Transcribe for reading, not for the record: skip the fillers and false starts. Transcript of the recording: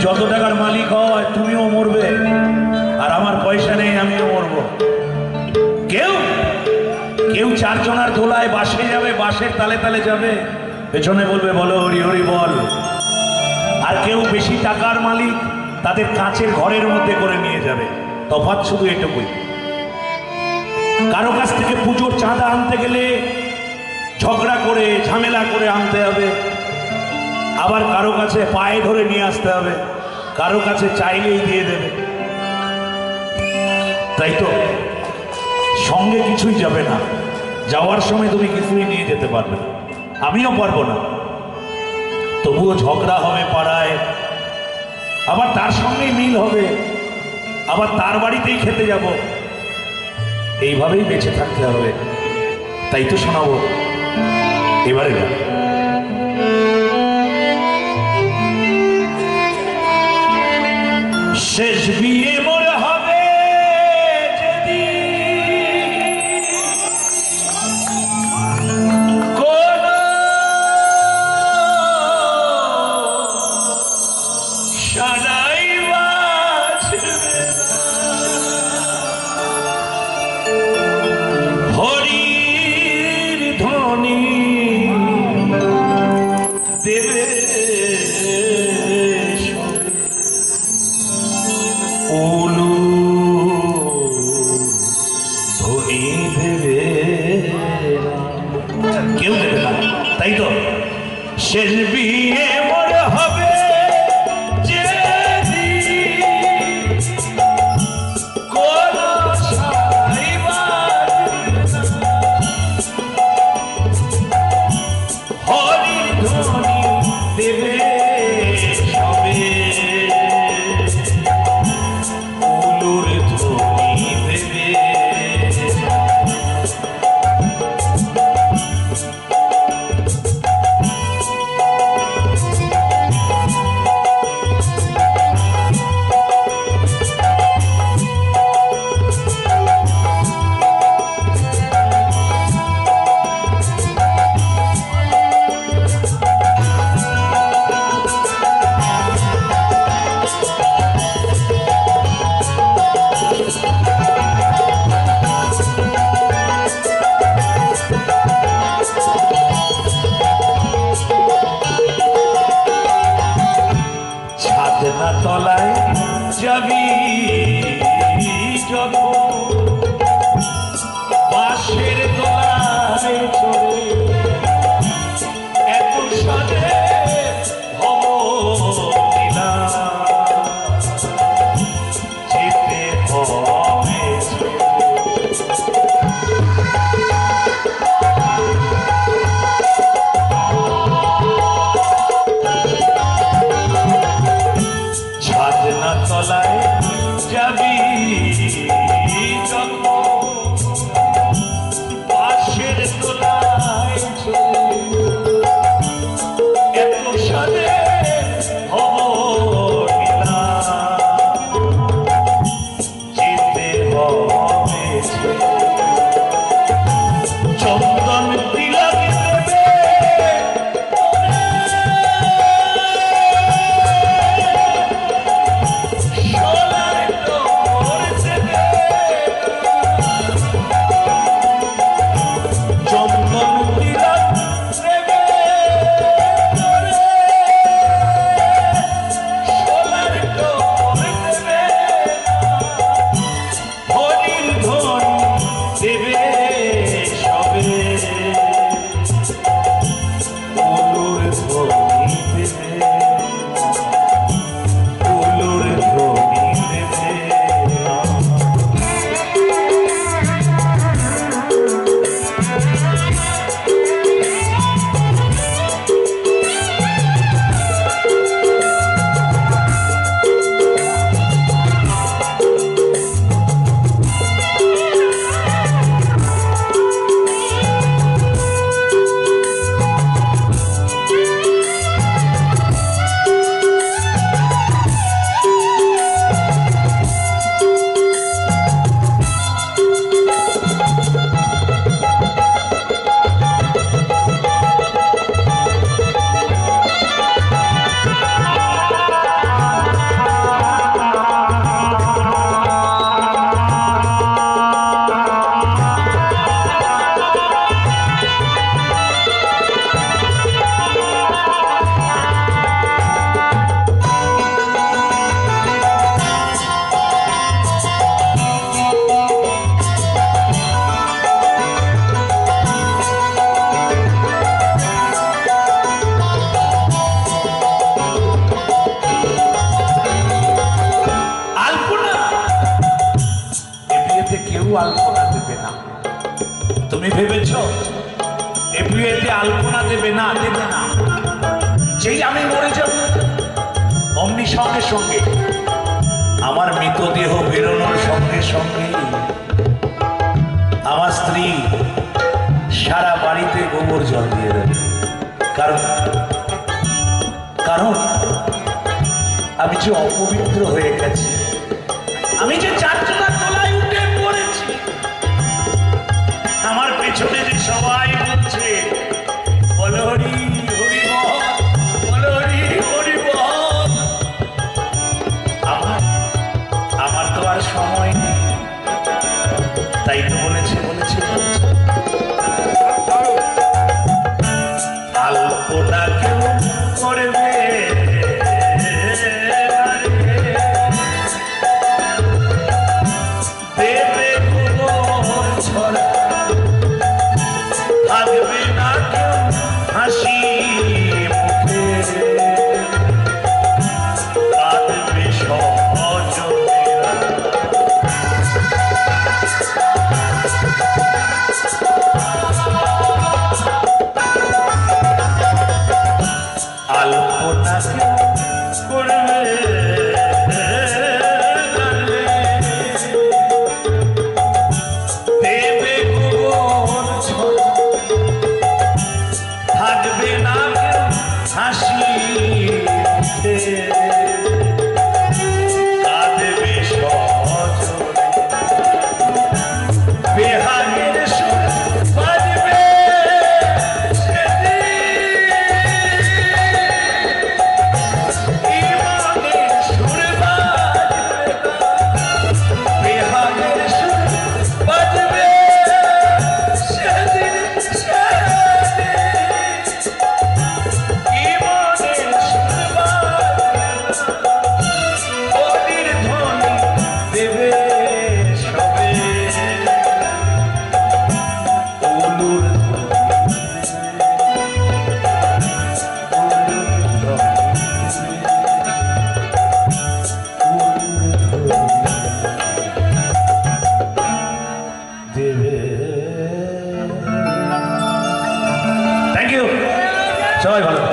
যত টাকার মালিক হয় তুমিও মরবে, আর আমার পয়সা নেই আমিও মরবো। কেউ কেউ চারজনার দোলায় বাসে যাবে, বাসের তালে তালে যাবে, পেছনে বলবে বলো হরি হরি বল। আর কেউ বেশি টাকার মালিক, তাদের কাঁচের ঘরের মধ্যে করে নিয়ে যাবে। তফাৎ শুধু এটুকুই, কারো কাছ থেকে পুজোর চাঁদা আনতে গেলে ঝগড়া করে ঝামেলা করে আনতে হবে, আবার কারো কাছে পায়ে ধরে নিয়ে আসতে হবে, কারো কাছে চাইলেই দিয়ে দেবে। তাই তো সঙ্গে কিছুই যাবে না, যাওয়ার সময় তুমি কিছুই নিয়ে যেতে পারবে না, আমিও পারবো না। তবুও ঝগড়া হবে পাড়ায়, আবার তার সঙ্গেই মিল হবে, আবার তার বাড়িতেই খেতে যাব, এইভাবেই বেঁচে থাকতে হবে। তাই তো শোনাবো এবারে না। শেষ বিয়ে মোর হবে কোন সারাই বাজবে হরির ধ্বনি দেবে কেউ দেবে না। তাই তো শেষ বিয়ে মোর হবে হরি ধ্বনি দেবে সবে, উলুর ধ্বনি দেবে। ছাদনা তলায় যাবি যখন বাঁশের তলায় চড়ে, এত সাজে হব লীলা যেতে হবে। ছাদনা তলায় যাবি যখন বাঁশের তলায় ভেবেছ এ বিয়েতে আলপনা দেবে না? দেবে না। যেই আমি মরে যাব অমনি সঙ্গে সঙ্গে আমার মৃতদেহ বেরোনোর সঙ্গে সঙ্গে আমার স্ত্রী সারা বাড়িতে গোবর জল দিয়ে দেবে। কারণ কারণ আমি যে অপবিত্র হয়ে গেছি, আমি যে চারজনার তলায় উঠে পড়েছি। আমার পেছনে যে সবাই বলছে বলো হরি হরি বল, বলো হরি হরি বল। আমার তো আর সময় নেই, তাই তো বলেছে আলপনা কেউ করবে দেবে ছড়া, থাকবে না কেউ হাসি মুখে, কাঁদবে সজনেরা। আলপনা কেউ করবে দেবে গোবর ছড়া, থাকবে না কেউ হাসি মুখে, কাঁদবে সজনে। বেহাগের সুর বাজবে ইমানের সুর বাজবে না, বেহাগের সুর বাজবে সেদিন ইমানের সুর বাজবে না, অলির ধ্বনি দেবে সবে উলুর থ্যাংক ইউ, সবাই ভালো।